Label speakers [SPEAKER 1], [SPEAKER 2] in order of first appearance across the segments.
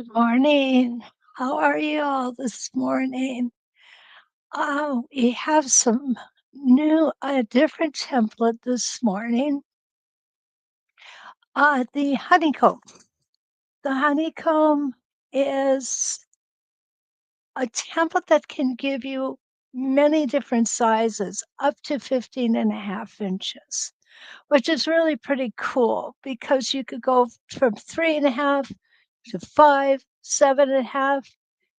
[SPEAKER 1] Good morning. How are you all this morning? We have some different template this morning. The honeycomb. The honeycomb is a template that can give you many different sizes, up to 15.5 inches, which is really pretty cool because you could go from 3.5 to 5, 7.5,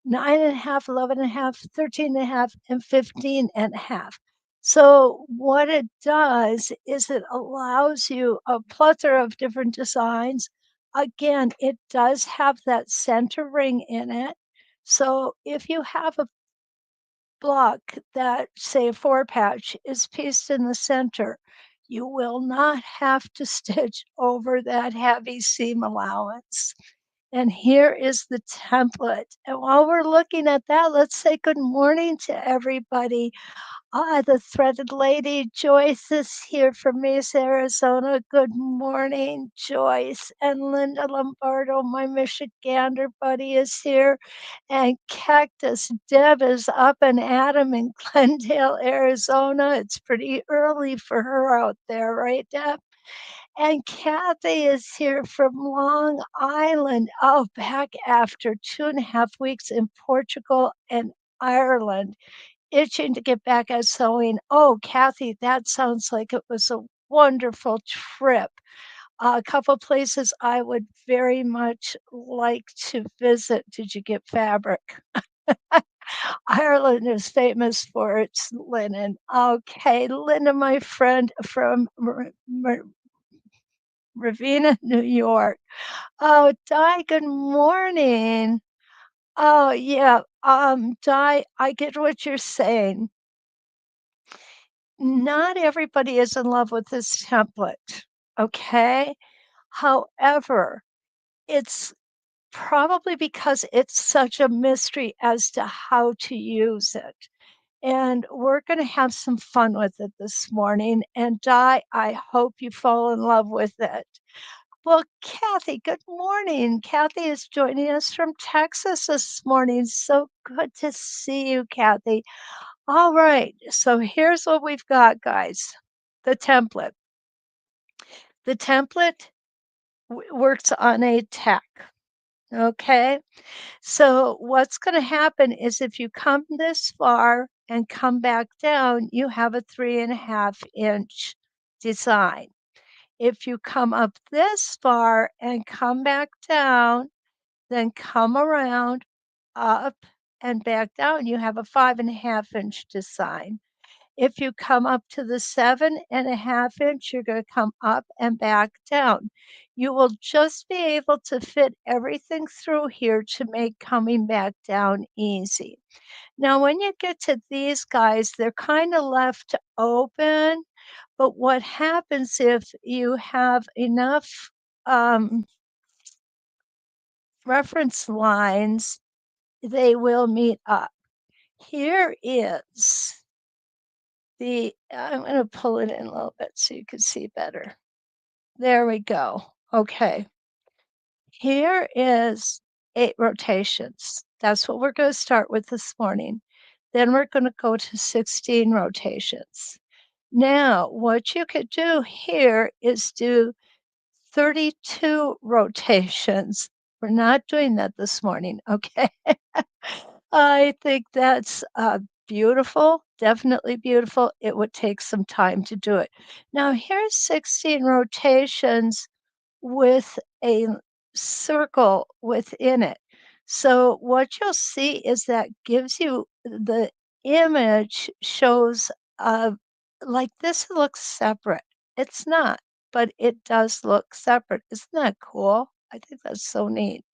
[SPEAKER 1] 9.5, 11.5, 13.5, and 15.5. So what it does is it allows you a plethora of different designs. Again, it does have that center ring in it. So if you have a block that, say, a 4 patch is pieced in the center, you will not have to stitch over that heavy seam allowance. And here is the template. And while we're looking at that, let's say good morning to everybody. The threaded lady, Joyce, is here from Mesa, Arizona. Good morning, Joyce. And Linda Lombardo, my Michigander buddy, is here. And Cactus Deb is up and at 'em in Glendale, Arizona. It's pretty early for her out there, right, Deb? And Kathy is here from Long Island. Oh, back after 2.5 weeks in Portugal and Ireland, itching to get back at sewing. Oh, Kathy, that sounds like it was a wonderful trip. A couple places I would very much like to visit. Did you get fabric? Ireland is famous for its linen. Okay, Linda, my friend from Ravenna, New York. Oh, Di, good morning. Oh, yeah. Di, I get what you're saying. Not everybody is in love with this template, okay? However, it's probably because it's such a mystery as to how to use it. And we're going to have some fun with it this morning. And Di, I hope you fall in love with it. Well, Kathy, good morning. Kathy is joining us from Texas this morning. So good to see you, Kathy. All right. So here's what we've got, guys. The template. The template works on a tack. Okay. So what's going to happen is if you come this far and come back down, you have a 3.5 inch design. If you come up this far and come back down, then come around, up, and back down, you have a 5.5 inch design. If you come up to the 7.5 inch, you're going to come up and back down. You will just be able to fit everything through here to make coming back down easy. Now, when you get to these guys, they're kind of left open, but what happens if you have enough reference lines, they will meet up. Here is I'm going to pull it in a little bit so you can see better. There we go. Okay. Here is 8 rotations. That's what we're going to start with this morning. Then we're going to go to 16 rotations. Now, what you could do here is do 32 rotations. We're not doing that this morning, okay? I think that's beautiful, definitely beautiful. It would take some time to do it. Now, here's 16 rotations with a circle within it. So, what you'll see is that gives you the image shows like this looks separate. It's not, but it does look separate. Isn't that cool? I think that's so neat.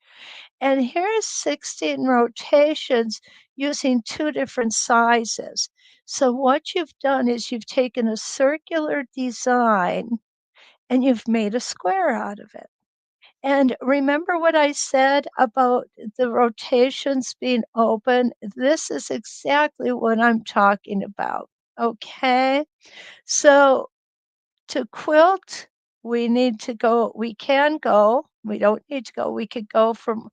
[SPEAKER 1] And here's 16 rotations using 2 different sizes. So what you've done is you've taken a circular design and you've made a square out of it. And remember what I said about the rotations being open? This is exactly what I'm talking about. Okay. So to quilt, we need to go, we can go, we don't need to go, we could go from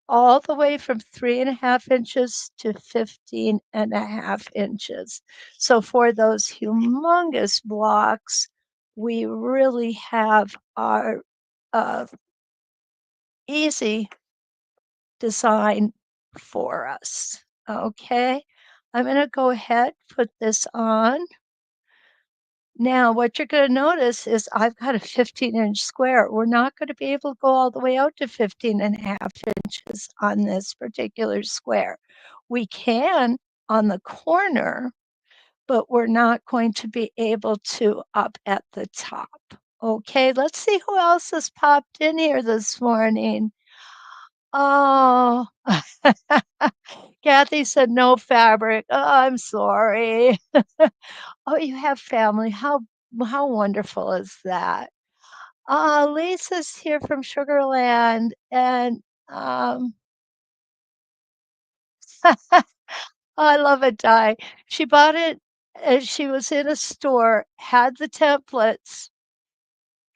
[SPEAKER 1] all the way from 3.5 inches to 15.5 inches. So for those humongous blocks, we really have our uh, easy design for us. Okay, I'm going to go ahead, put this on. Now, what you're going to notice is I've got a 15-inch square. We're not going to be able to go all the way out to 15.5 inches on this particular square. We can on the corner, but we're not going to be able to up at the top. Okay, let's see who else has popped in here this morning. Oh, Kathy said no fabric. Oh, I'm sorry. Oh, you have family. How wonderful is that? Lisa's here from Sugarland, and um, I love a die. She bought it as she was in a store, had the templates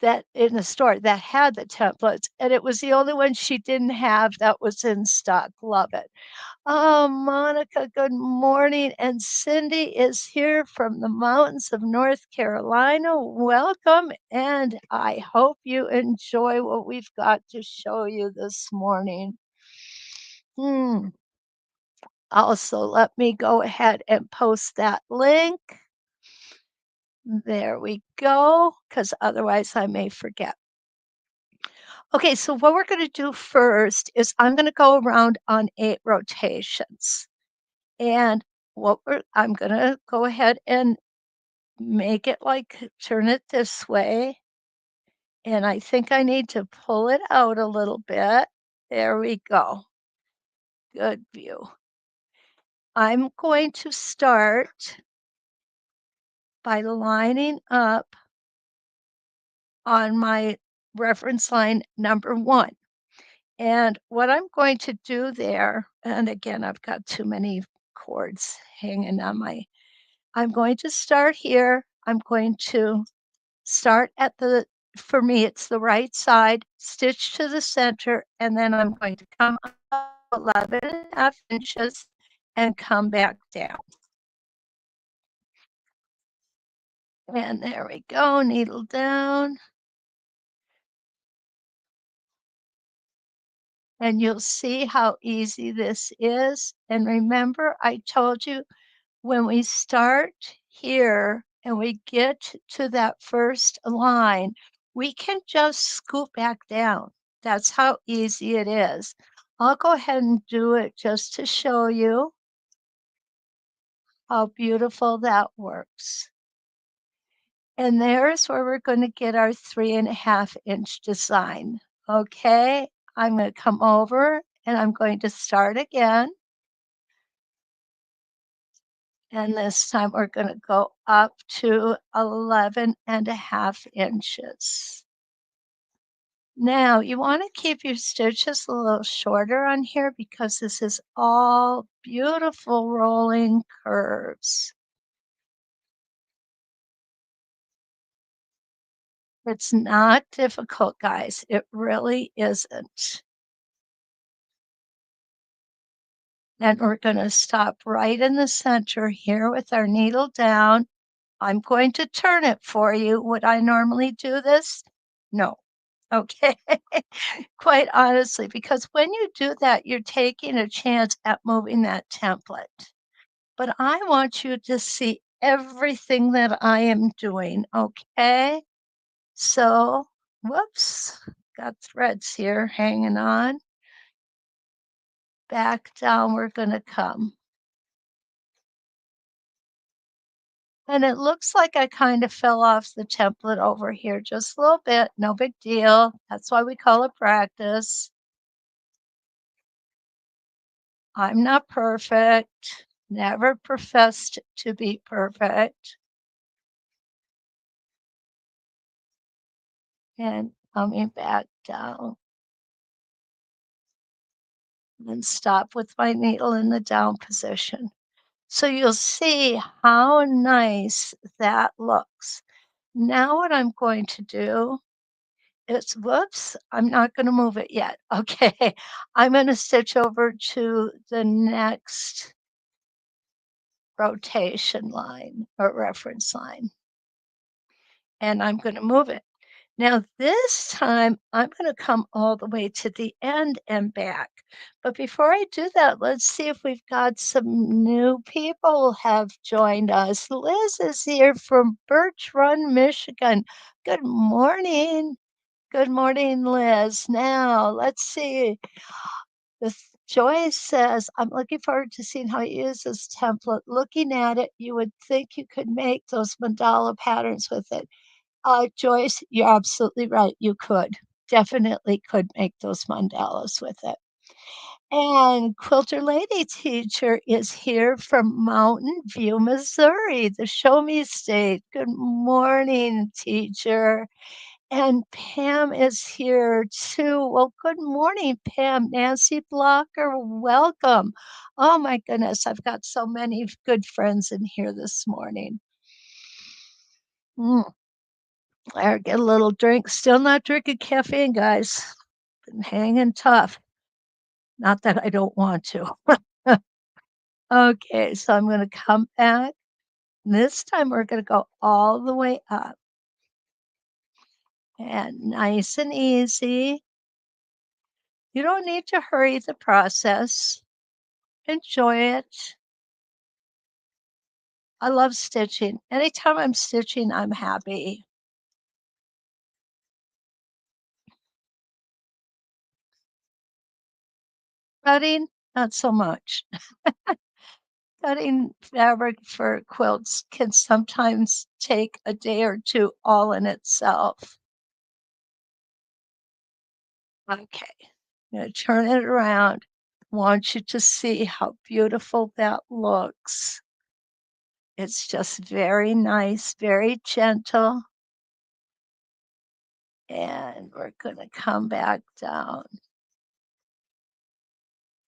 [SPEAKER 1] that in the store that had the templates, and it was the only one she didn't have that was in stock. Love it. Oh, Monica, good morning. And Cindy is here from the mountains of North Carolina. Welcome. And I hope you enjoy what we've got to show you this morning. Hmm. Also, let me go ahead and post that link. There we go, because otherwise I may forget. Okay, so what we're going to do first is I'm going to go around on 8 rotations. And I'm going to go ahead and make it like turn it this way. And I think I need to pull it out a little bit. There we go. Good view. I'm going to start by lining up on my reference line number 1. And what I'm going to do there, and again, I've got too many cords hanging on I'm going to start here. I'm going to start at for me, it's the right side, stitch to the center, and then I'm going to come up 11.5 inches and come back down. And there we go, needle down. And you'll see how easy this is. And remember, I told you when we start here and we get to that first line, we can just scoop back down. That's how easy it is. I'll go ahead and do it just to show you how beautiful that works. And there's where we're going to get our 3.5-inch design. Okay, I'm going to come over and I'm going to start again. And this time we're going to go up to 11.5 inches. Now you want to keep your stitches a little shorter on here because this is all beautiful rolling curves. It's not difficult, guys. It really isn't. And we're going to stop right in the center here with our needle down. I'm going to turn it for you. Would I normally do this? No. Okay. Quite honestly, because when you do that, you're taking a chance at moving that template. But I want you to see everything that I am doing. Okay. So, whoops, got threads here hanging on. Back down, we're going to come. And it looks like I kind of fell off the template over here just a little bit. No big deal. That's why we call it practice. I'm not perfect. Never professed to be perfect. And coming back down. And stop with my needle in the down position. So you'll see how nice that looks. Now what I'm going to do it's whoops, I'm not gonna move it yet. Okay, I'm gonna stitch over to the next rotation line or reference line, and I'm gonna move it. Now this time, I'm gonna come all the way to the end and back. But before I do that, let's see if we've got some new people have joined us. Liz is here from Birch Run, Michigan. Good morning. Good morning, Liz. Now, let's see. Joyce says, I'm looking forward to seeing how you use this template. Looking at it, you would think you could make those mandala patterns with it. Joyce, you're absolutely right. You could. Definitely could make those mandalas with it. And Quilter Lady Teacher is here from Mountain View, Missouri, the Show Me State. Good morning, teacher. And Pam is here too. Well, good morning, Pam. Nancy Blocker, welcome. Oh my goodness, I've got so many good friends in here this morning. I get a little drink. Still not drinking caffeine, guys. Been hanging tough. Not that I don't want to. Okay, so I'm going to come back. This time we're going to go all the way up. And nice and easy. You don't need to hurry the process. Enjoy it. I love stitching. Anytime I'm stitching, I'm happy. Cutting, not so much. Cutting fabric for quilts can sometimes take a day or two all in itself. Okay, I'm going to turn it around. I want you to see how beautiful that looks. It's just very nice, very gentle. And we're going to come back down.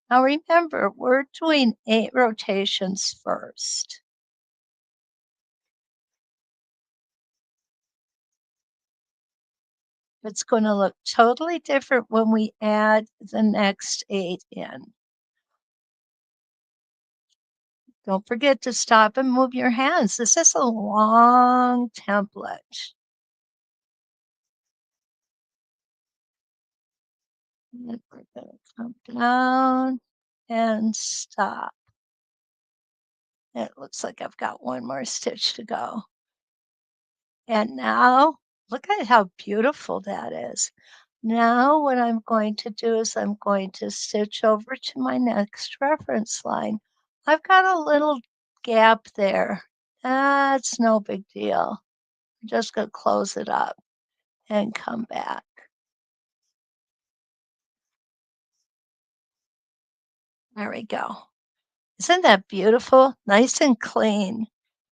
[SPEAKER 1] Now remember, we're doing 8 rotations first. It's going to look totally different when we add the next 8 in. Don't forget to stop and move your hands. This is a long template. And we're going to come down and stop. It looks like I've got one more stitch to go. And now, look at how beautiful that is. Now what I'm going to do is I'm going to stitch over to my next reference line. I've got a little gap there. That's no big deal. I'm just going to close it up and come back. There we go. Isn't that beautiful? Nice and clean.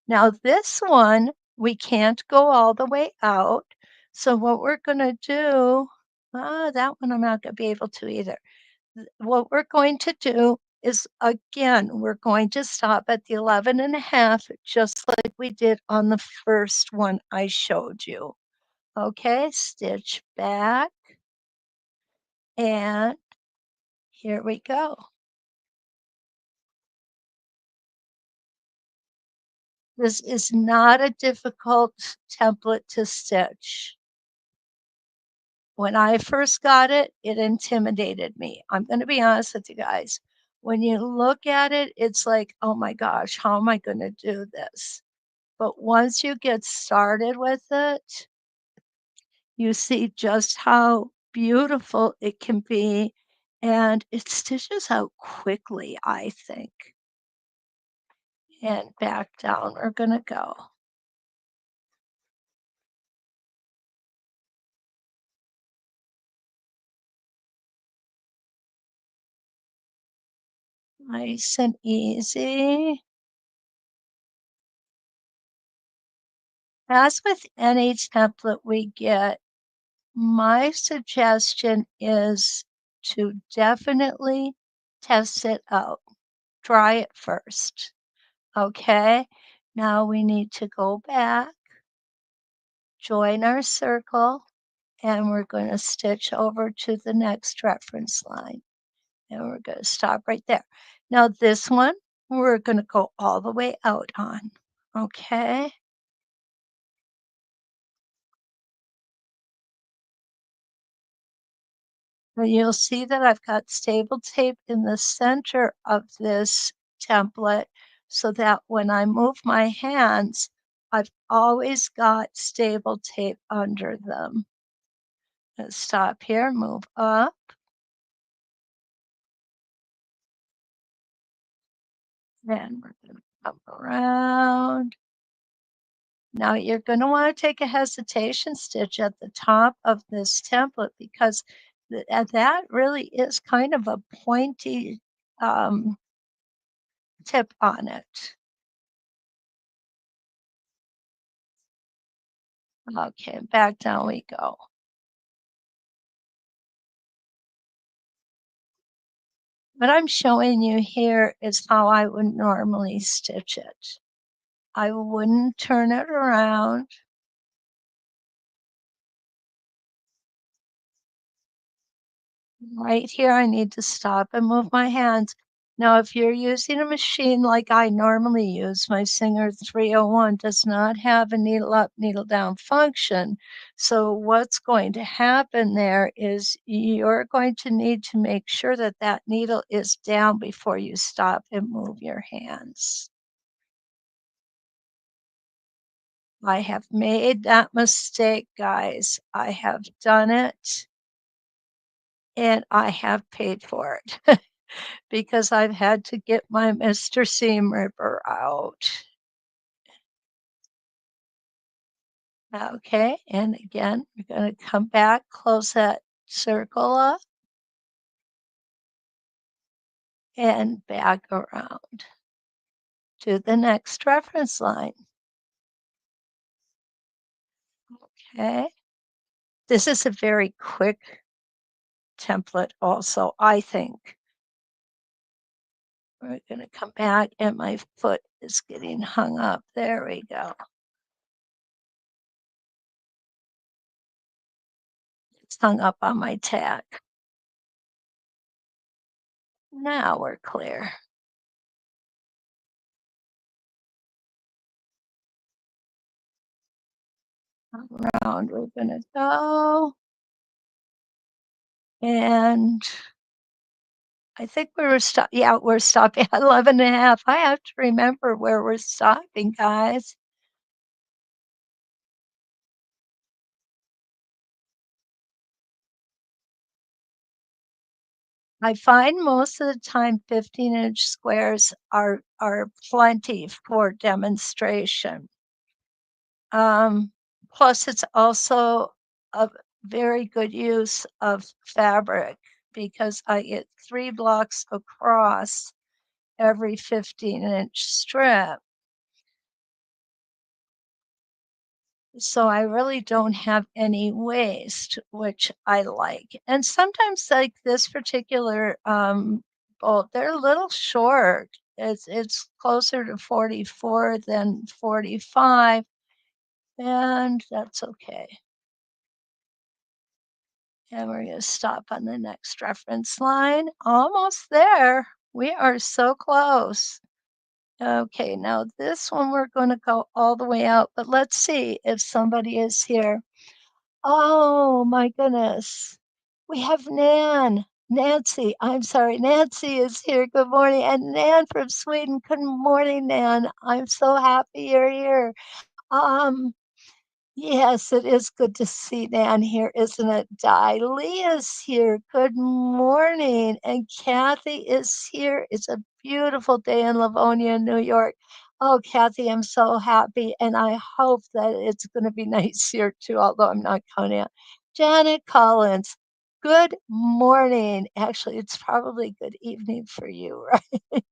[SPEAKER 1] Now this one, we can't go all the way out. So what we're going to do, that one I'm not going to be able to either. What we're going to do is, again, we're going to stop at the 11.5, just like we did on the first one I showed you. Okay, stitch back, and here we go. This is not a difficult template to stitch. When I first got it, it intimidated me. I'm going to be honest with you guys. When you look at it, it's like, oh my gosh, how am I going to do this? But once you get started with it, you see just how beautiful it can be. And it stitches out quickly, I think. And back down we're going to go. Nice and easy. As with any template we get, my suggestion is to definitely test it out. Try it first. Okay, now we need to go back, join our circle, and we're going to stitch over to the next reference line. And we're going to stop right there. Now, this one, we're going to go all the way out on. Okay. And you'll see that I've got stable tape in the center of this template so that when I move my hands, I've always got stable tape under them. Let's stop here, move up, and we're going to come around. Now you're going to want to take a hesitation stitch at the top of this template because that really is kind of a pointy um, tip on it. Okay, back down we go. What I'm showing you here is how I would normally stitch it. I wouldn't turn it around. Right here, I need to stop and move my hands. Now, if you're using a machine like I normally use, my Singer 301 does not have a needle up, needle down function. So what's going to happen there is you're going to need to make sure that that needle is down before you stop and move your hands. I have made that mistake, guys. I have done it and I have paid for it. Because I've had to get my Mr. Seam Ripper out. Okay, and again, we're gonna come back, close that circle up, and back around to the next reference line. Okay, this is a very quick template also, I think. We're gonna come back and my foot is getting hung up. There we go. It's hung up on my tack. Now we're clear. Around we're gonna go. And I think we were yeah, we're stopping at 11.5. I have to remember where we're stopping, guys. I find most of the time 15-inch squares are plenty for demonstration. Um, Plus it's also a very good use of fabric because I get 3 blocks across every 15-inch strip. So I really don't have any waste, which I like. And sometimes like this particular bolt, they're a little short. It's closer to 44 than 45, and that's okay. And we're going to stop on the next reference line. Almost there. We are so close. Okay, now this one we're going to go all the way out, but let's see if somebody is here. Oh my goodness. We have Nan. Nancy, I'm sorry, Nancy is here. Good morning. And Nan from Sweden. Good morning, Nan. I'm so happy you're here. Um, Yes, it is good to see Nan here, isn't it? Leah's here. Good morning. And Kathy is here. It's a beautiful day in Livonia, New York. Oh, Kathy, I'm so happy. And I hope that it's going to be nice here too, although I'm not counting out. Janet Collins, good morning. Actually, it's probably good evening for you, right?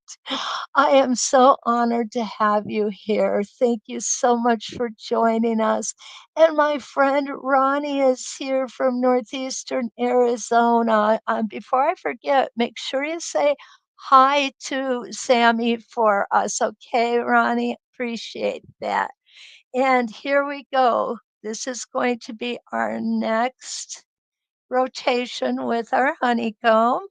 [SPEAKER 1] I am so honored to have you here. Thank you so much for joining us. And my friend Ronnie is here from Northeastern Arizona. Before I forget, make sure you say hi to Sammy for us. Okay, Ronnie? Appreciate that. And here we go. This is going to be our next rotation with our honeycomb.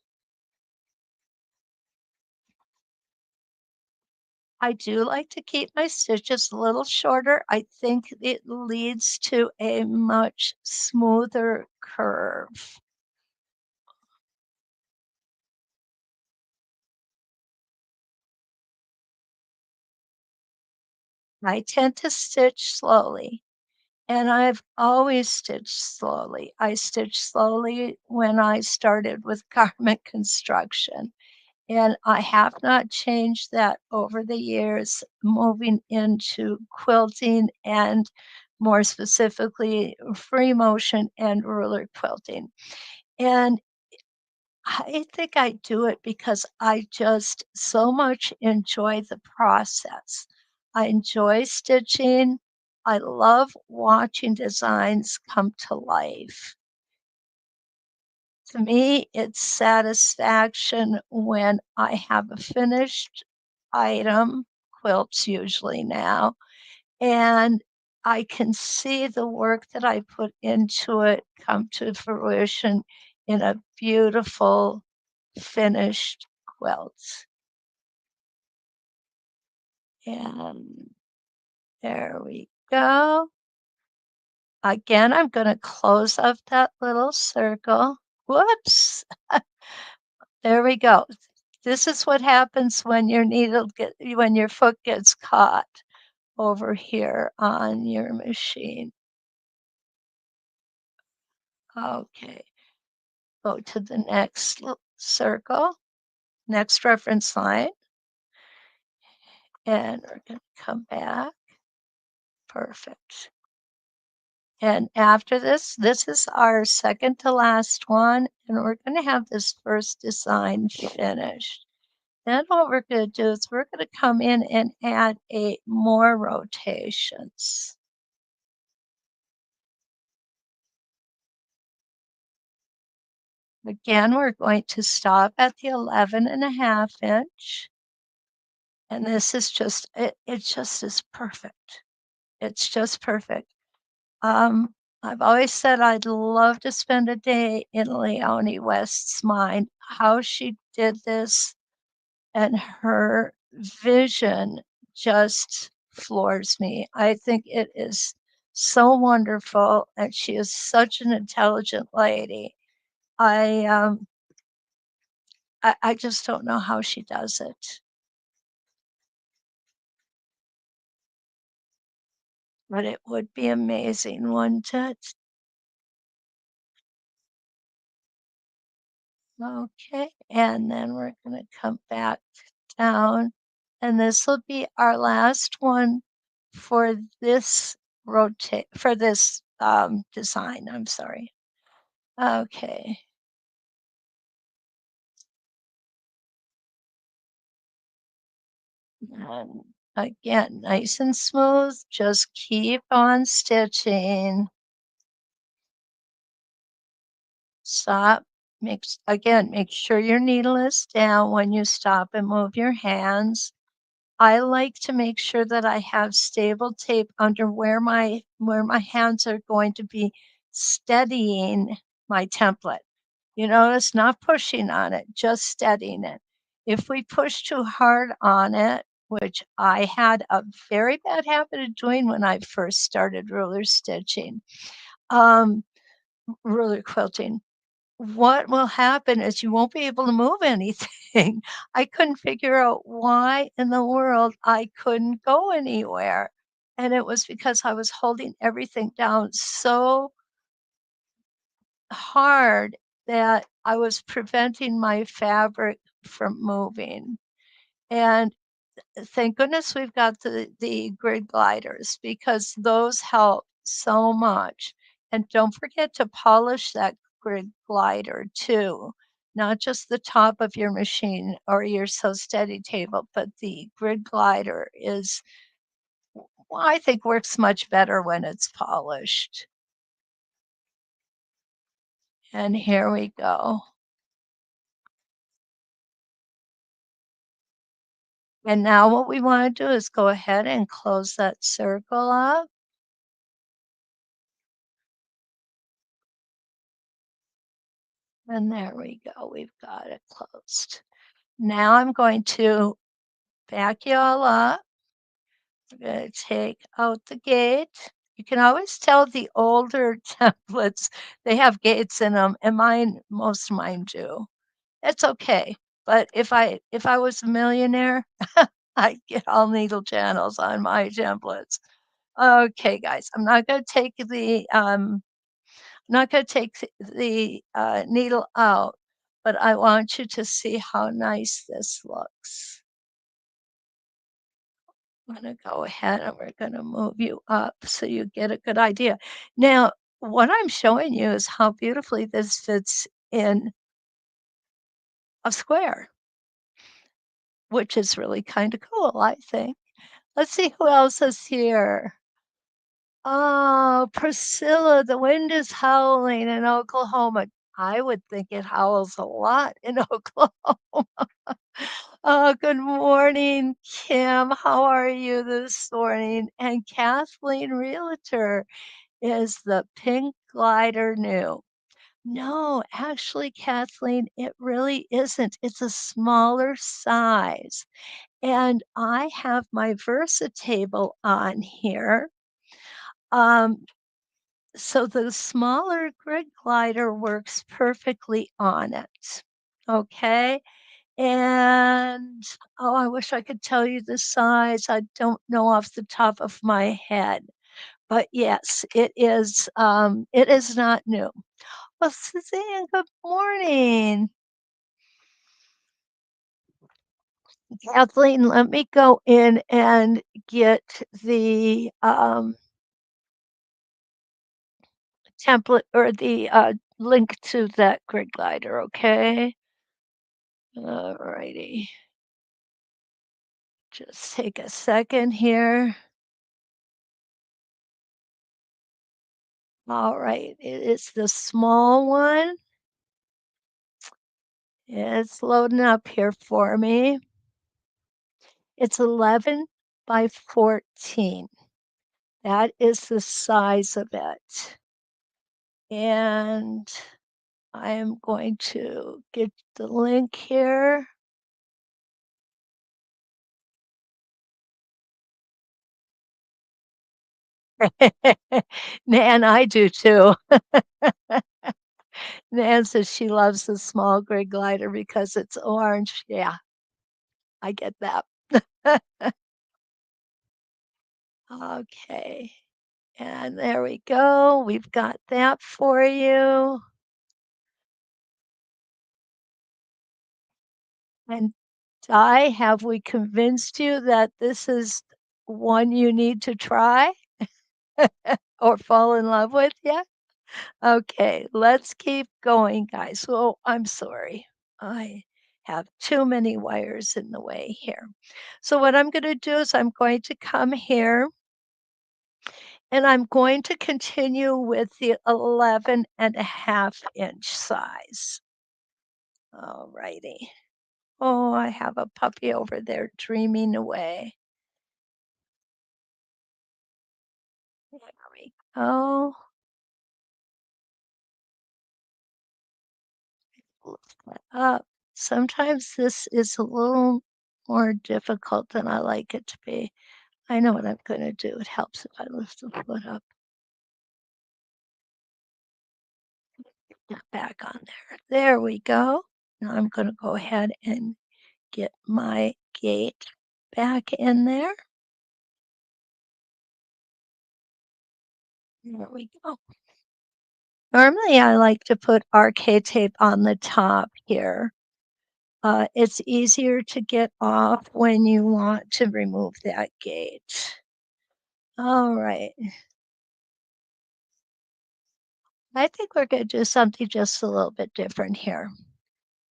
[SPEAKER 1] I do like to keep my stitches a little shorter. I think it leads to a much smoother curve. I tend to stitch slowly, and I've always stitched slowly. I stitched slowly when I started with garment construction, and I have not changed that over the years, moving into quilting and more specifically free motion and ruler quilting. And I think I do it because I just so much enjoy the process. I enjoy stitching. I love watching designs come to life. To me, it's satisfaction when I have a finished item, quilts usually now, and I can see the work that I put into it come to fruition in a beautiful finished quilt. And there we go. Again, I'm going to close up that little circle. Whoops. There we go. This is what happens when your foot gets caught over here on your machine. Okay. Go to the next circle, next reference line, and we're going to come back. Perfect. And after this is our second to last one, and we're going to have this first design finished. Then what we're going to do is we're going to come in and add more rotations. Again, we're going to stop at the 11.5 inch. And this is just, it just is perfect. It's just perfect. I've always said I'd love to spend a day in Leonie West's mind, how she did this, and her vision just floors me. I think it is so wonderful, and she is such an intelligent lady. I um, I just don't know how she does it, but it would be amazing, wouldn't it? Okay, and then we're going to come back down, and this will be our last one for this design. I'm sorry. Okay, and again, nice and smooth. Just keep on stitching. Stop. Make sure your needle is down when you stop and move your hands. I like to make sure that I have stable tape under where my hands are going to be steadying my template. You notice not pushing on it, just steadying it. If we push too hard on it, which I had a very bad habit of doing when I first started um, ruler quilting, what will happen is you won't be able to move anything. I couldn't figure out why in the world I couldn't go anywhere. And it was because I was holding everything down so hard that I was preventing my fabric from moving. And thank goodness we've got the grid gliders because those help so much. And don't forget to polish that grid glider too, not just the top of your machine or your Sew Steady table, but the grid glider is, well, I think works much better when it's polished. And here we go. And now what we want to do is go ahead and close that circle up. And there we go. We've got it closed. Now I'm going to back you all up. I'm going to take out the gate. You can always tell the older templates, they have gates in them, and most of mine do. It's okay. But if I was a millionaire, I'd get all needle channels on my templates. Okay, guys, not going to take the needle out, but I want you to see how nice this looks. I'm going to go ahead and we're going to move you up so you get a good idea. Now, what I'm showing you is how beautifully this fits in a square, which is really kind of cool, I think. Let's see who else is here. Oh, Priscilla, the wind is howling in Oklahoma. I would think it howls a lot in Oklahoma. Oh, good morning, Kim. How are you this morning? And Kathleen Realtor, is the pink glider new? No, actually, Kathleen, it really isn't. It's a smaller size. And I have my Versa table on here. Um, so the smaller grid glider works perfectly on it. Okay. And oh, I wish I could tell you the size. I don't know off the top of my head. But yes, it is not new. Well, Suzanne, good morning. Kathleen, let me go in and get the template or the link to that grid glider, okay? All righty. Just take a second here. All right, it is the small one. It's loading up here for me. It's 11 by 14. That is the size of it. And I am going to get the link here. Nan, I do too. Nan says she loves the small grid glider because it's orange. Yeah, I get that. Okay. And there we go. We've got that for you. And Di, have we convinced you that this is one you need to try or fall in love with yet? Okay, let's keep going, guys. Oh, I'm sorry. I have too many wires in the way here. So what I'm going to do is I'm going to come here and I'm going to continue with the 11.5 inch size. All righty. Oh, I have a puppy over there dreaming away. There we go. Lift that up. Sometimes this is a little more difficult than I like it to be. I know what I'm going to do. It helps if I lift the foot up. Get back on there. There we go. Now I'm going to go ahead and get my gate back in there. There we go. Normally, I like to put RK tape on the top here. It's easier to get off when you want to remove that gate. All right. I think we're going to do something just a little bit different here.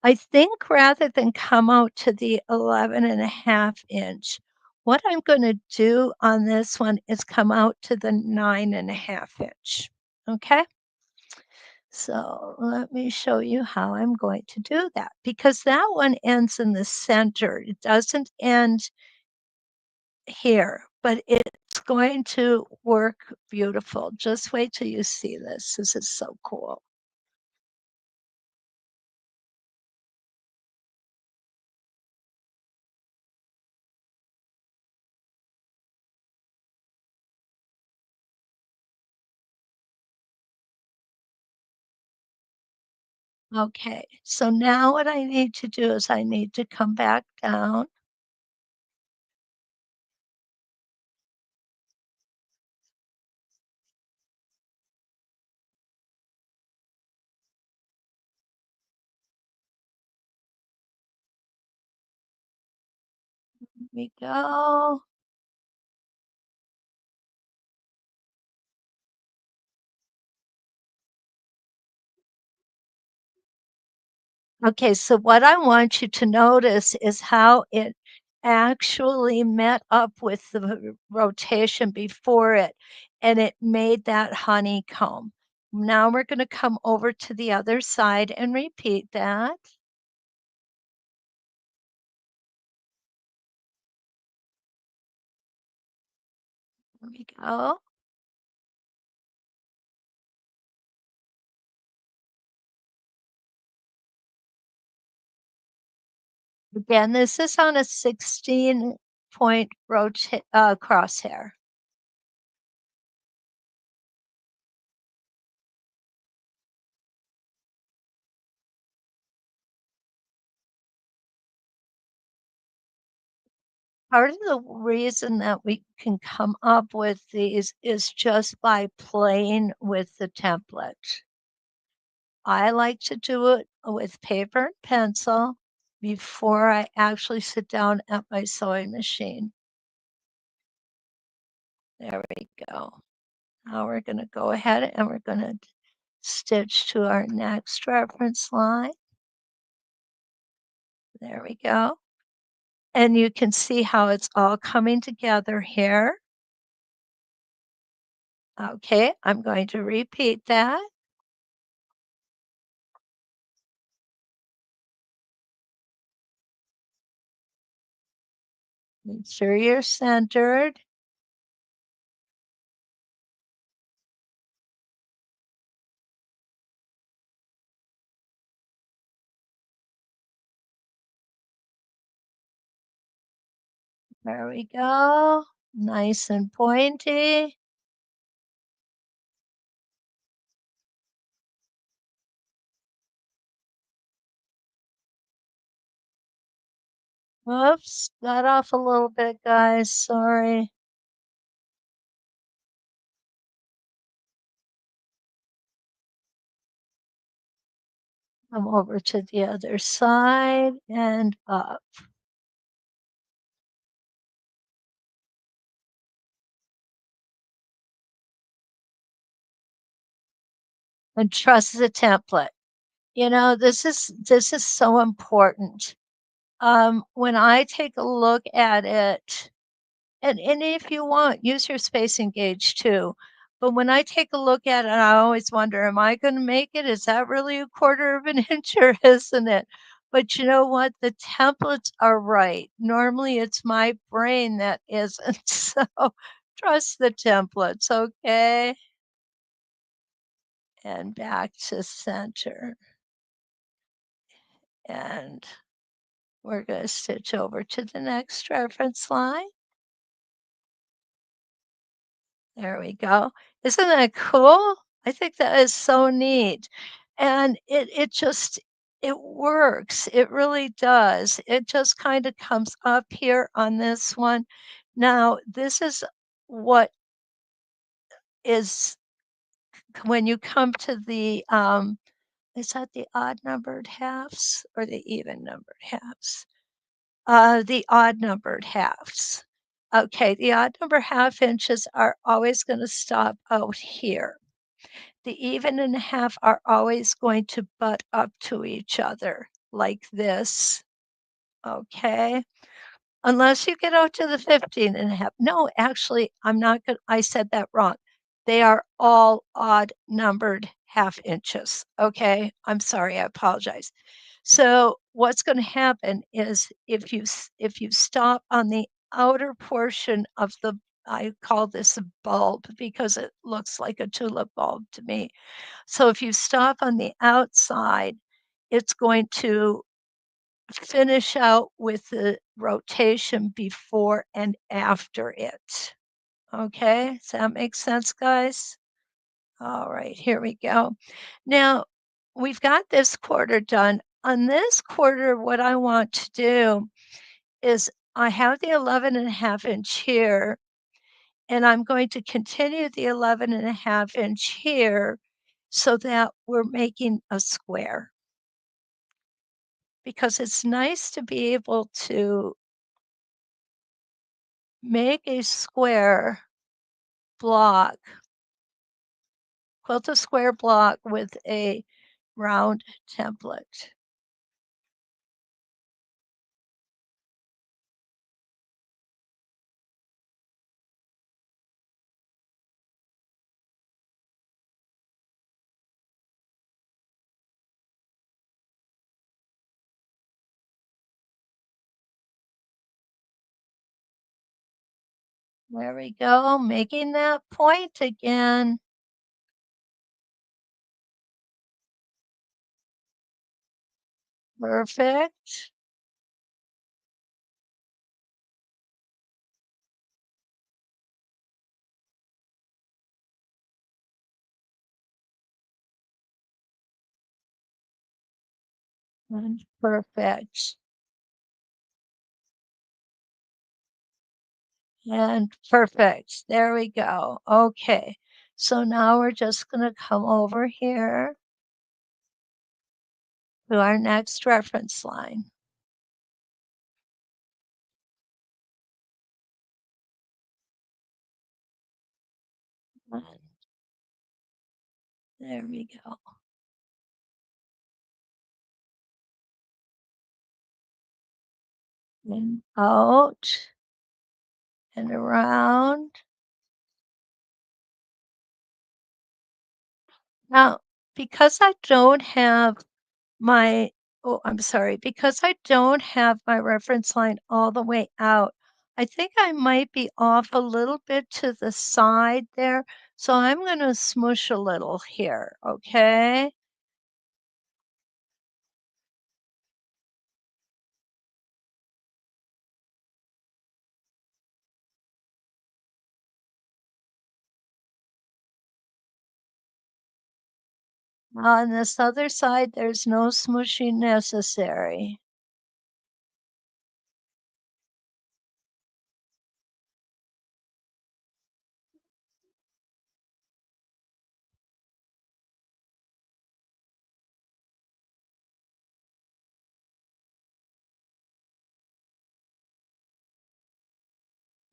[SPEAKER 1] I think rather than come out to the 11.5 inch, what I'm going to do on this one is come out to the 9.5 inch. Okay. So let me show you how I'm going to do that because that one ends in the center. It doesn't end here, but it's going to work beautiful. Just wait till you see this. This is so cool. Okay, so now what I need to do is I need to come back down. Here we go. Okay, so what I want you to notice is how it actually met up with the rotation before it, and it made that honeycomb. Now we're going to come over to the other side and repeat that. There we go. Again, this is on a 16-point crosshair. Part of the reason that we can come up with these is just by playing with the template. I like to do it with paper and pencil before I actually sit down at my sewing machine. There we go. Now we're going to go ahead and we're going to stitch to our next reference line. There we go. And you can see how it's all coming together here. Okay, I'm going to repeat that. Make sure you're centered. There we go. Nice and pointy. Whoops, got off a little bit, guys. Sorry. Come over to the other side and up. And trust the template. You know, this is so important. When I take a look at it, and if you want, use your spacing gauge too. But when I take a look at it, I always wonder, am I going to make it? Is that really a quarter of an inch or isn't it? But you know what? The templates are right. Normally it's my brain that isn't. So trust the templates, okay? And back to center. And we're going to stitch over to the next reference line. There we go. Isn't that cool? I think that is so neat. And it just it works. It really does. It just kind of comes up here on this one. Now, this is what is when you come to the is that the odd numbered halves or the even numbered halves? The odd numbered halves. Okay, the odd number half inches are always going to stop out here. The even and a half are always going to butt up to each other like this. Okay. Unless you get out to the 15 and a half. No, actually, I'm not going to, I said that wrong. They are all odd numbered half inches. Okay. I'm sorry. I apologize. So what's going to happen is if you stop on the outer portion of the I call this a bulb because it looks like a tulip bulb to me. So if you stop on the outside, it's going to finish out with the rotation before and after it. Okay, does that make sense, guys? All right, here we go. Now, we've got this quarter done. On this quarter, what I want to do is I have the 11.5-inch here, and I'm going to continue the 11.5-inch here so that we're making a square. Because it's nice to be able to make a square block, quilt a square block with a round template. There we go, making that point again. Perfect. And perfect. And perfect. There we go. Okay. So now we're just going to come over here to our next reference line. And there we go. And out and around. Now, because I don't have my, oh, I'm sorry, because I don't have my reference line all the way out, I think I might be off a little bit to the side there. So I'm going to smoosh a little here, okay? On this other side, there's no smooshing necessary.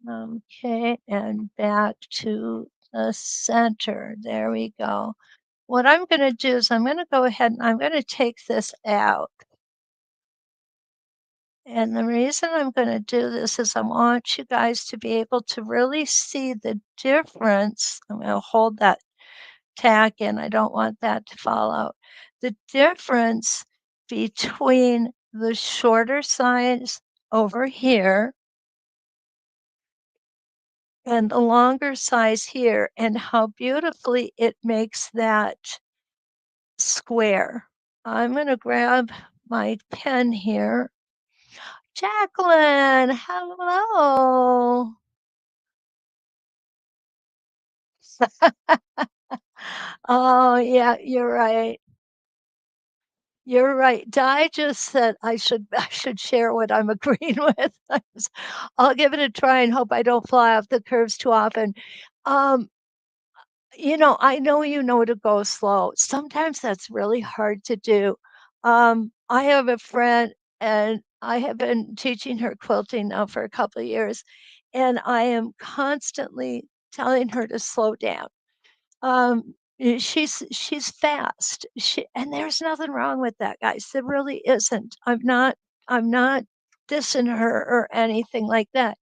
[SPEAKER 1] Okay, and back to the center. There we go. What I'm going to do is I'm going to go ahead and I'm going to take this out. And the reason I'm going to do this is I want you guys to be able to really see the difference. I'm going to hold that tack in. I don't want that to fall out. The difference between the shorter size over here and the longer size here, and how beautifully it makes that square. I'm going to grab my pen here. Jacqueline, hello. Oh, yeah, you're right. You're right. Di just said I should share what I'm agreeing with. I'll give it a try and hope I don't fly off the curves too often. Um, I know you know to go slow. Sometimes that's really hard to do. I have a friend, and I have been teaching her quilting now for a couple of years, and I am constantly telling her to slow down. She's fast. And there's nothing wrong with that, guys. There really isn't. I'm not dissing her or anything like that.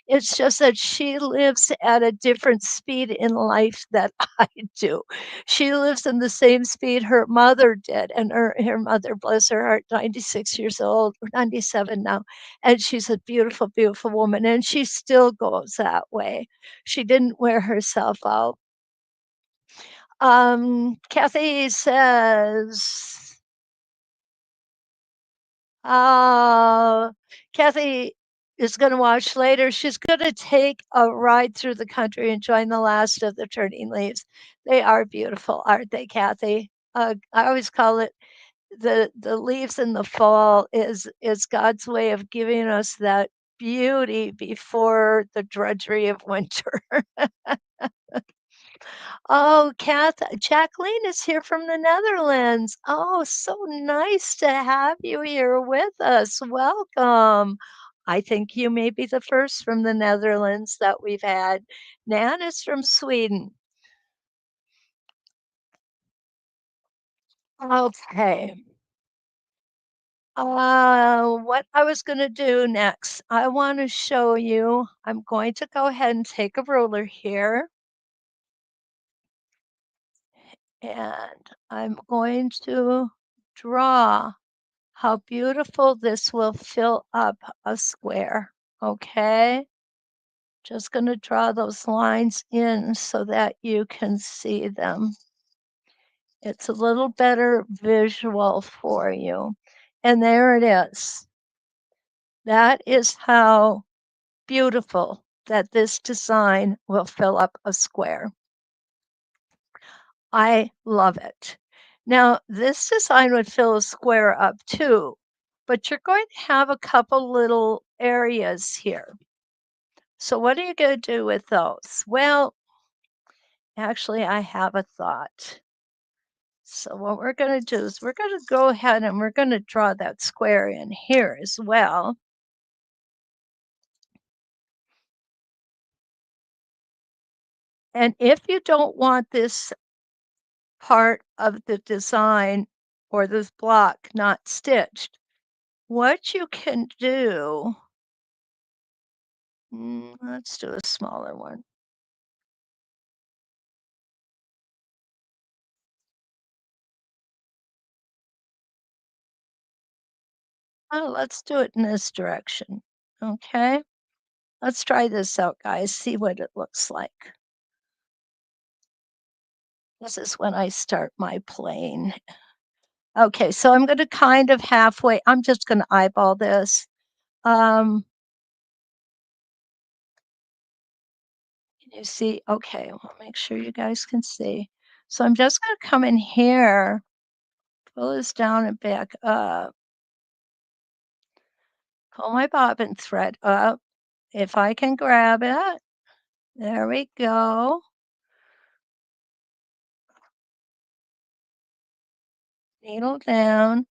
[SPEAKER 1] It's just that she lives at a different speed in life that I do. She lives in the same speed her mother did, and her mother, bless her heart, 96 years old, or 97 now, and she's a beautiful, beautiful woman, and she still goes that way. She didn't wear herself out. Kathy says, uh, Kathy is going to watch later. She's going to take a ride through the country and join the last of the turning leaves. They are beautiful, aren't they, Kathy? I always call it the leaves in the fall is God's way of giving us that beauty before the drudgery of winter. Oh, Jacqueline is here from the Netherlands. Oh, so nice to have you here with us. Welcome. I think you may be the first from the Netherlands that we've had. Nan is from Sweden. Okay. What I was going to do next, I want to show you. I'm going to go ahead and take a ruler here, and I'm going to draw how beautiful this will fill up a square. Okay, just going to draw those lines in so that you can see them. It's a little better visual for you. And there it is. That is how beautiful that this design will fill up a square. I love it. Now, this design would fill a square up too, but you're going to have a couple little areas here. So what are you going to do with those? Well, actually, I have a thought. So what we're going to do is we're going to go ahead and we're going to draw that square in here as well. And if you don't want this part of the design or this block not stitched, what you can do, let's do a smaller one. Oh, let's do it in this direction. Okay, let's try this out, guys. See what it looks like. This is when I start my plane. Okay, so I'm going to kind of halfway, I'm just going to eyeball this. Can you see? Okay, well, make sure you guys can see. So I'm just going to come in here, pull this down and back up, pull my bobbin thread up. If I can grab it, there we go. Needle down,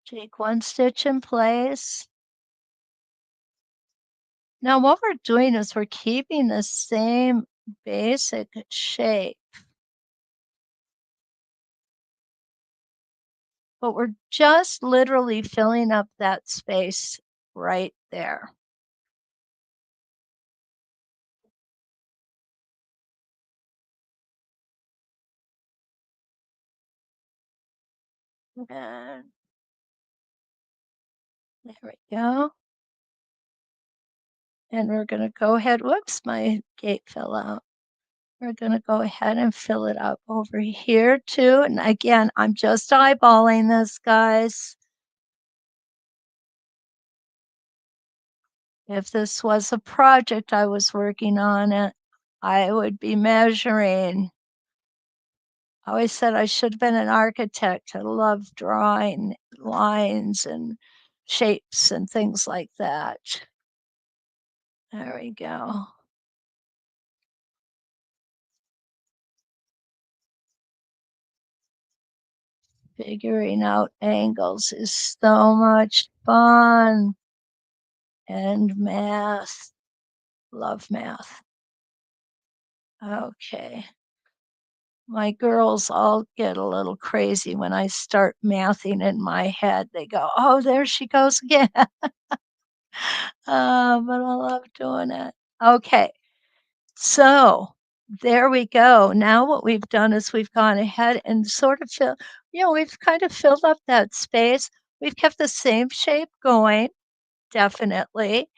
[SPEAKER 1] take one stitch in place. Now what we're doing is we're keeping the same basic shape, but we're just literally filling up that space right there. And there we go. And we're going to go ahead. Whoops, my gate fell out. We're going to go ahead and fill it up over here too. And again, I'm just eyeballing this, guys. If this was a project I was working on it, I would be measuring. I always said I should have been an architect. I love drawing lines and shapes and things like that. There we go. Figuring out angles is so much fun. And math. Love math. Okay. My girls all get a little crazy when I start mathing in my head. They go, "Oh, there she goes again." But I love doing it. Okay. So there we go. Now what we've done is we've gone ahead and sort of we've kind of filled up that space. We've kept the same shape going, definitely.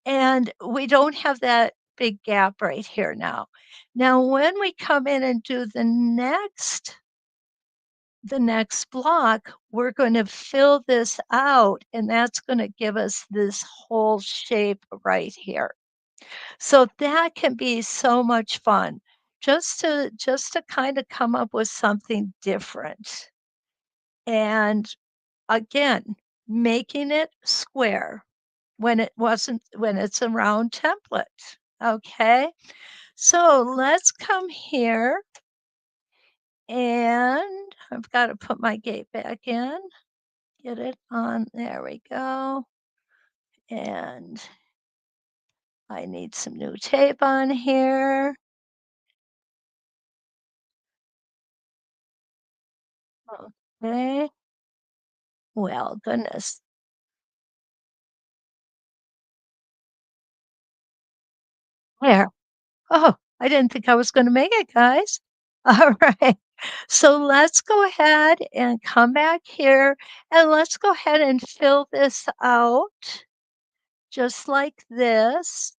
[SPEAKER 1] And we don't have that big gap right here now. Now, when we come in and do the next block, we're going to fill this out, and that's going to give us this whole shape right here. So that can be so much fun. just to kind of come up with something different. And again, making it square when it's a round template. Okay. So let's come here and I've got to put my gate back in, get it on. There we go. And I need some new tape on here. Okay. Well, goodness. There. Oh, I didn't think I was gonna make it, guys. All right. So let's go ahead and come back here, and let's go ahead and fill this out just like this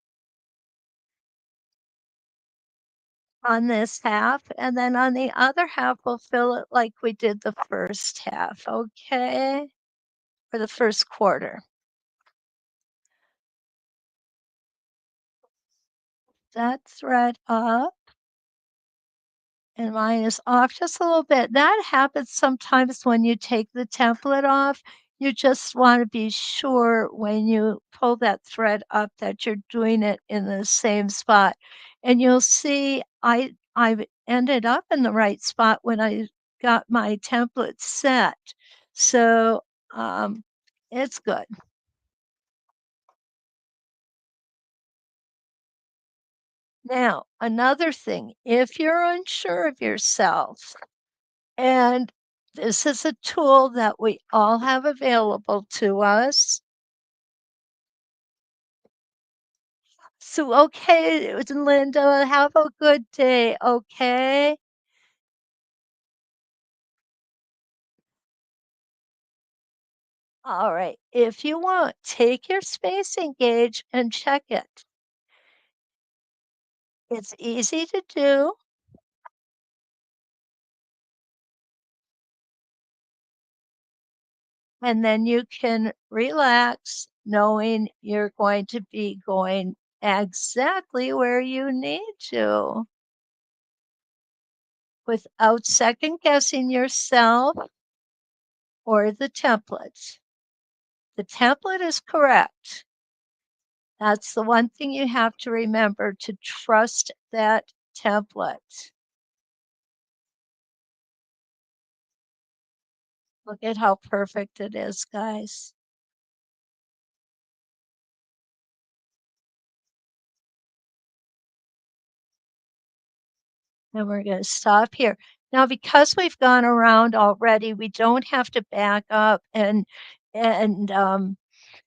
[SPEAKER 1] on this half, and then on the other half, we'll fill it like we did the first half, okay? For the first quarter. That thread up. And mine is off just a little bit. That happens sometimes when you take the template off. You just want to be sure when you pull that thread up that you're doing it in the same spot. And you'll see I've ended up in the right spot when I got my template set. So it's good. Now, another thing, if you're unsure of yourself, and this is a tool that we all have available to us. So, okay, Linda, have a good day, okay? All right. If you want, take your spacing gauge and check it. It's easy to do. And then you can relax knowing you're going to be going exactly where you need to without second guessing yourself or the template. The template is correct. That's the one thing you have to remember, to trust that template. Look at how perfect it is, guys. And we're going to stop here. Now, because we've gone around already, we don't have to back up and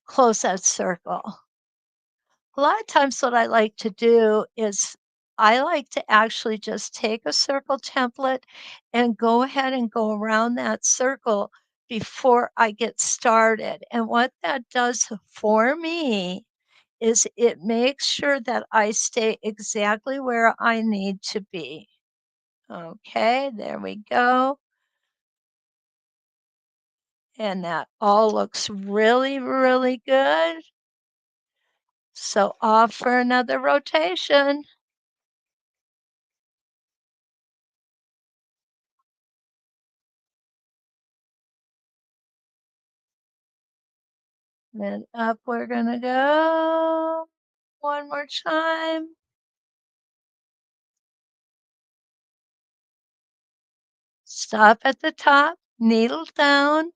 [SPEAKER 1] close that circle. A lot of times what I like to do is I like to actually just take a circle template and go ahead and go around that circle before I get started. And what that does for me is it makes sure that I stay exactly where I need to be. Okay, there we go. And that all looks really, really good. So off for another rotation. Then up we're gonna go one more time. Stop at the top, needle down,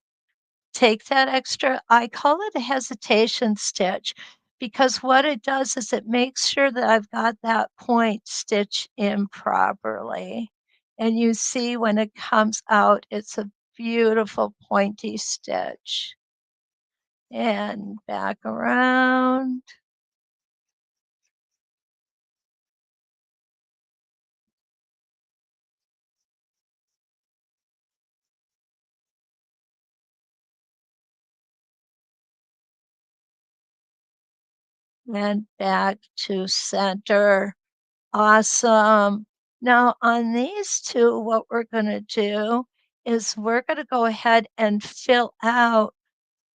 [SPEAKER 1] take that extra, I call it a hesitation stitch because what it does is it makes sure that I've got that point stitched in properly. And you see when it comes out, it's a beautiful pointy stitch. And back around. And back to center. Awesome. Now on these two, what we're gonna do is we're gonna go ahead and fill out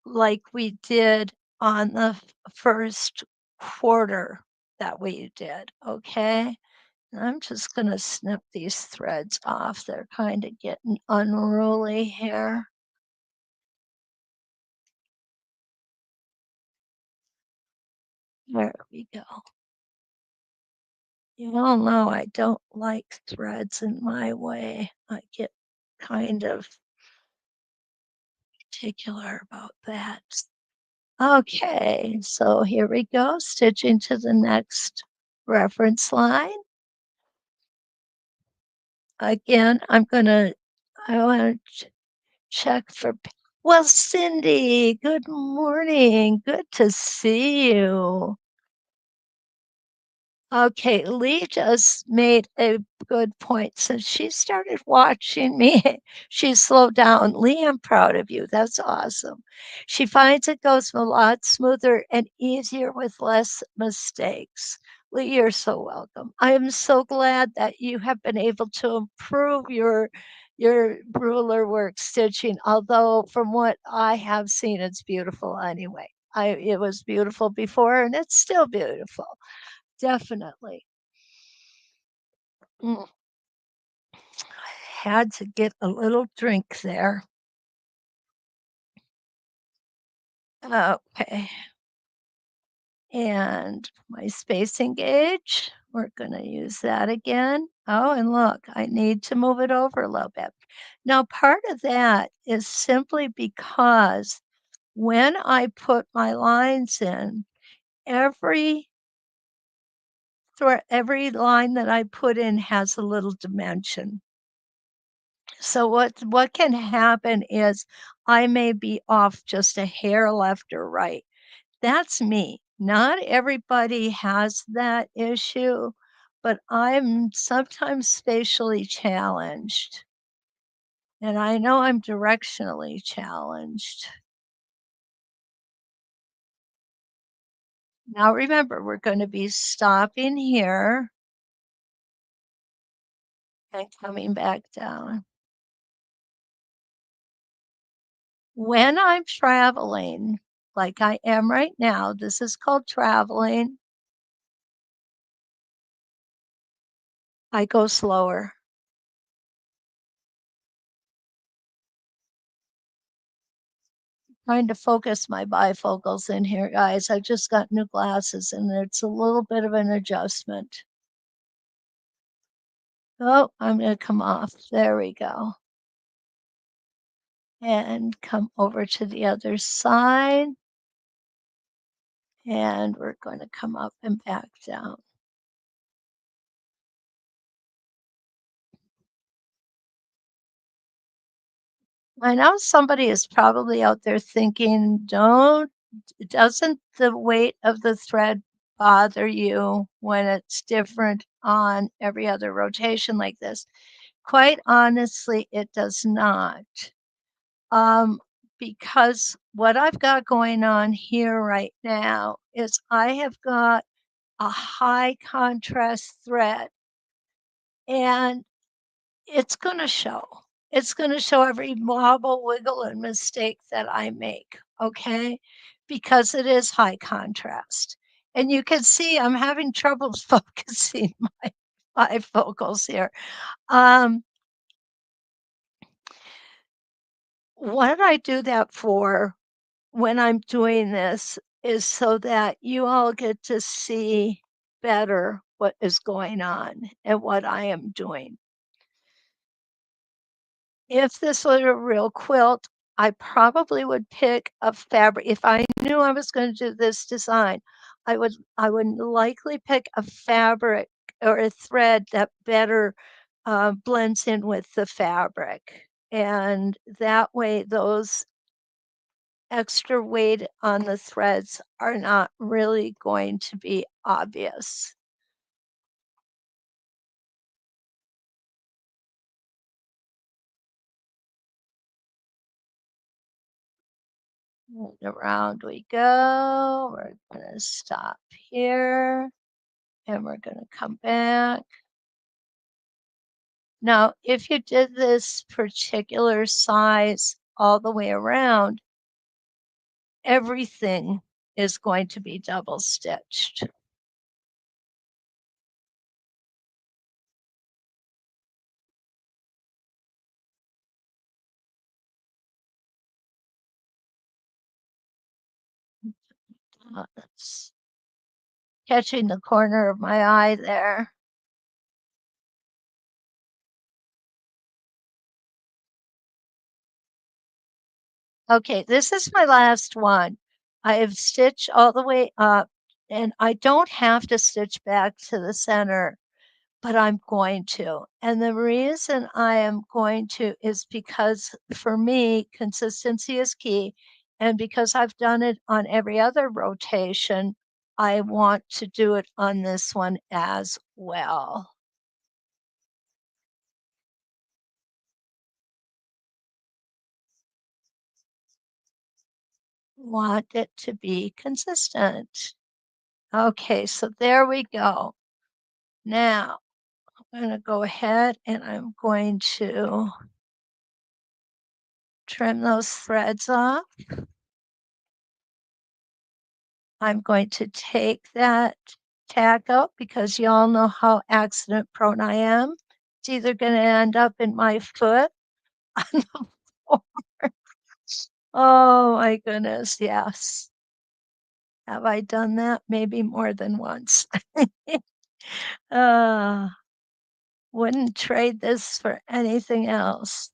[SPEAKER 1] like we did on the first quarter that we did, okay? I'm just going to snip these threads off. They're kind of getting unruly here. There we go. You all know I don't like threads in my way. I get kind of particular about that. Okay, so here we go, stitching to the next reference line. Again, I want to check for, well, Cindy, good morning. Good to see you. Okay, Lee just made a good point. Since she started watching me, she slowed down. Lee, I'm proud of you. That's awesome. She finds it goes a lot smoother and easier with less mistakes. Lee, you're so welcome. I am so glad that you have been able to improve your ruler work stitching. Although from what I have seen, it's beautiful anyway. It was beautiful before and it's still beautiful. Definitely. Mm, had to get a little drink there. Okay. And my spacing gauge, we're going to use that again. Oh, and look, I need to move it over a little bit. Now, part of that is simply because when I put my lines in, every every line that I put in has a little dimension. So what can happen is I may be off just a hair left or right. That's me. Not everybody has that issue, but I'm sometimes spatially challenged. And I know I'm directionally challenged. Now remember, we're going to be stopping here and coming back down. When I'm traveling, like I am right now, this is called traveling, I go slower. Trying to focus my bifocals in here, guys. I just got new glasses and it's a little bit of an adjustment. Oh, I'm going to come off. There we go. And come over to the other side. And we're going to come up and back down. I know somebody is probably out there thinking, doesn't the weight of the thread bother you when it's different on every other rotation like this? Quite honestly, it does not. Um, because what I've got going on here right now is I have got a high contrast thread and it's going to show. It's going to show every wobble, wiggle, and mistake that I make, okay? Because it is high contrast. And you can see I'm having trouble focusing my bifocals here. Um, what I do that for when I'm doing this is so that you all get to see better what is going on and what I am doing. If this were a real quilt, I probably would pick a fabric. If I knew I was going to do this design, I would likely pick a fabric or a thread that better blends in with the fabric. And that way, those extra weight on the threads are not really going to be obvious. And around we go. We're going to stop here and we're going to come back. Now, if you did this particular size all the way around, everything is going to be double stitched. It's catching the corner of my eye there. Okay, this is my last one. I have stitched all the way up, and I don't have to stitch back to the center, but I'm going to. And the reason I am going to is because for me, consistency is key. And because I've done it on every other rotation, I want to do it on this one as well. Want it to be consistent. Okay, so there we go. Now I'm going to go ahead and I'm going to trim those threads off. I'm going to take that tack out because y'all know how accident prone I am. It's either going to end up in my foot on the floor. Oh my goodness, yes. Have I done that? Maybe more than once. uh, wouldn't trade this for anything else.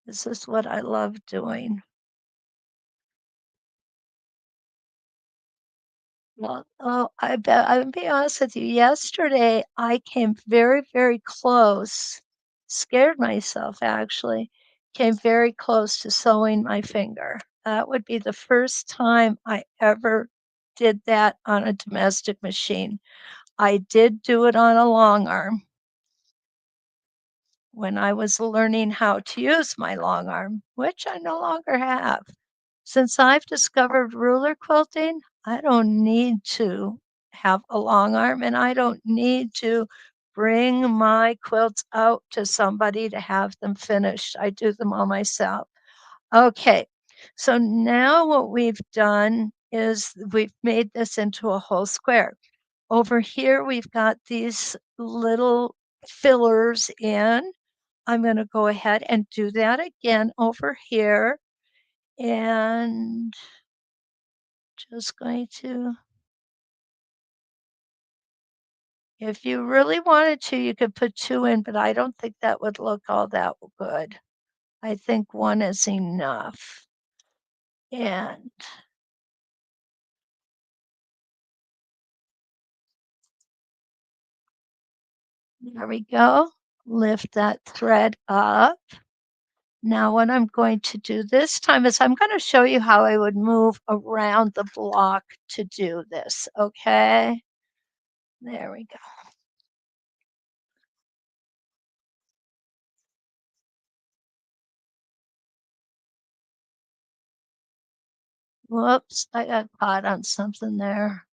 [SPEAKER 1] This is what I love doing. Well, oh, I bet I'll be honest with you. Yesterday, I came very, very close, scared myself actually, came very close to sewing my finger. That would be the first time I ever did that on a domestic machine. I did do it on a long arm when I was learning how to use my long arm, which I no longer have. Since I've discovered ruler quilting, I don't need to have a long arm and I don't need to bring my quilts out to somebody to have them finished. I do them all myself. Okay, so now what we've done is we've made this into a whole square. Over here, we've got these little fillers in. I'm going to go ahead and do that again over here. And just going to, if you really wanted to, you could put two in, but I don't think that would look all that good. I think one is enough. And there we go. Lift that thread up. Now what I'm going to do this time is I'm going to show you how I would move around the block to do this, okay? There we go. Whoops, I got caught on something there.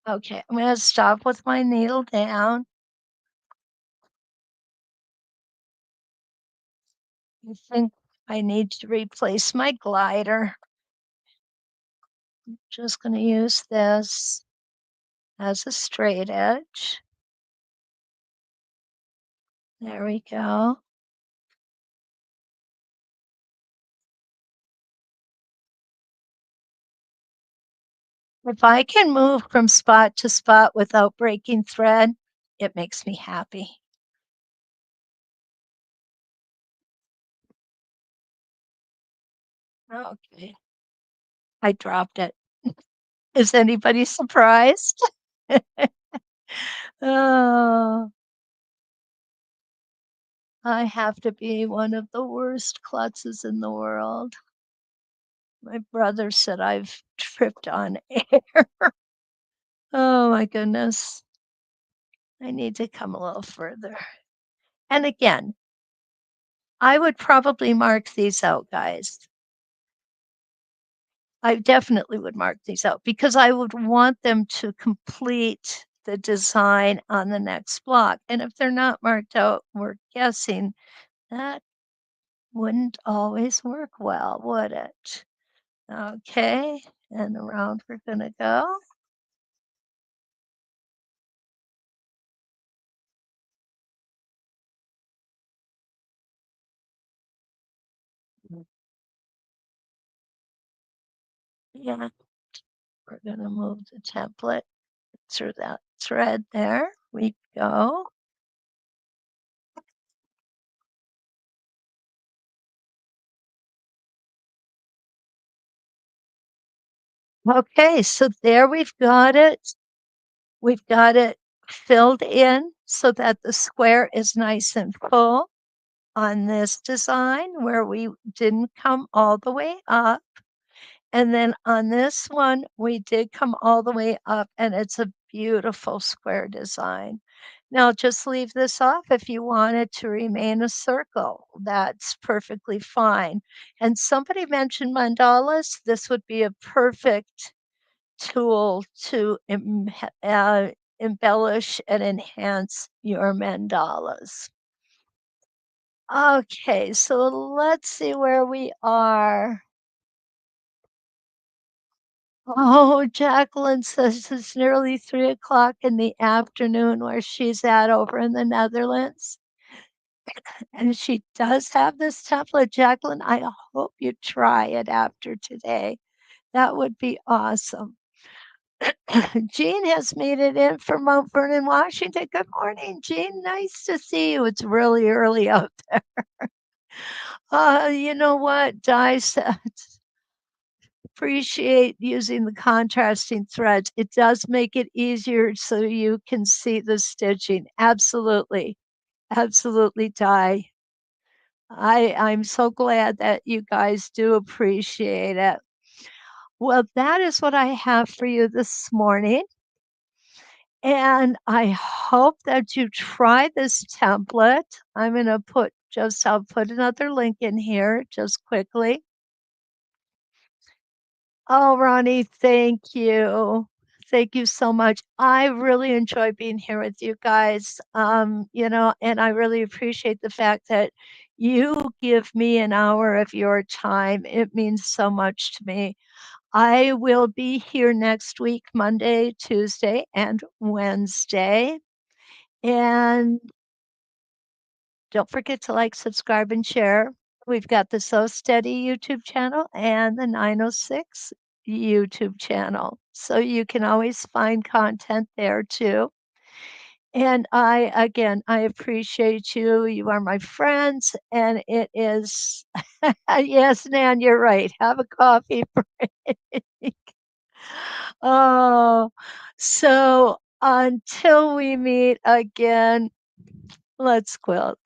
[SPEAKER 1] Okay, I'm going to stop with my needle down. I think I need to replace my glider. I'm just going to use this as a straight edge. There we go. If I can move from spot to spot without breaking thread, it makes me happy. Okay. I dropped it. Is anybody surprised? Oh, I have to be one of the worst klutzes in the world. My brother said I've tripped on air. Oh my goodness. I need to come a little further. And again, I would probably mark these out, guys. I definitely would mark these out because I would want them to complete the design on the next block. And if they're not marked out, we're guessing that wouldn't always work well, would it? Okay, and around we're gonna go. And we're going to move the template through that thread. There we go. Okay, so there we've got it. We've got it filled in so that the square is nice and full on this design where we didn't come all the way up. And then on this one, we did come all the way up, and it's a beautiful square design. Now, just leave this off if you want it to remain a circle. That's perfectly fine. And somebody mentioned mandalas. This would be a perfect tool to embellish and enhance your mandalas. Okay, so let's see where we are. Oh, Jacqueline says it's nearly 3 o'clock in the afternoon where she's at over in the Netherlands. And she does have this template. Jacqueline, I hope you try it after today. That would be awesome. Jean has made it in from Mount Vernon, Washington. Good morning, Jean. Nice to see you. It's really early out there. You know what? Di said, appreciate using the contrasting threads. It does make it easier so you can see the stitching. Absolutely. Absolutely, Di. I'm so glad that you guys do appreciate it. Well, that is what I have for you this morning. And I hope that you try this template. I'll put another link in here just quickly. Oh, Ronnie, thank you. Thank you so much. I really enjoy being here with you guys. And I really appreciate the fact that you give me an hour of your time. It means so much to me. I will be here next week, Monday, Tuesday, and Wednesday. And don't forget to like, subscribe, and share. We've got the So Steady YouTube channel and the 906 YouTube channel. So you can always find content there too. And I appreciate you. You are my friends. And it is, yes, Nan, you're right. Have a coffee break. Oh, so until we meet again, let's quilt.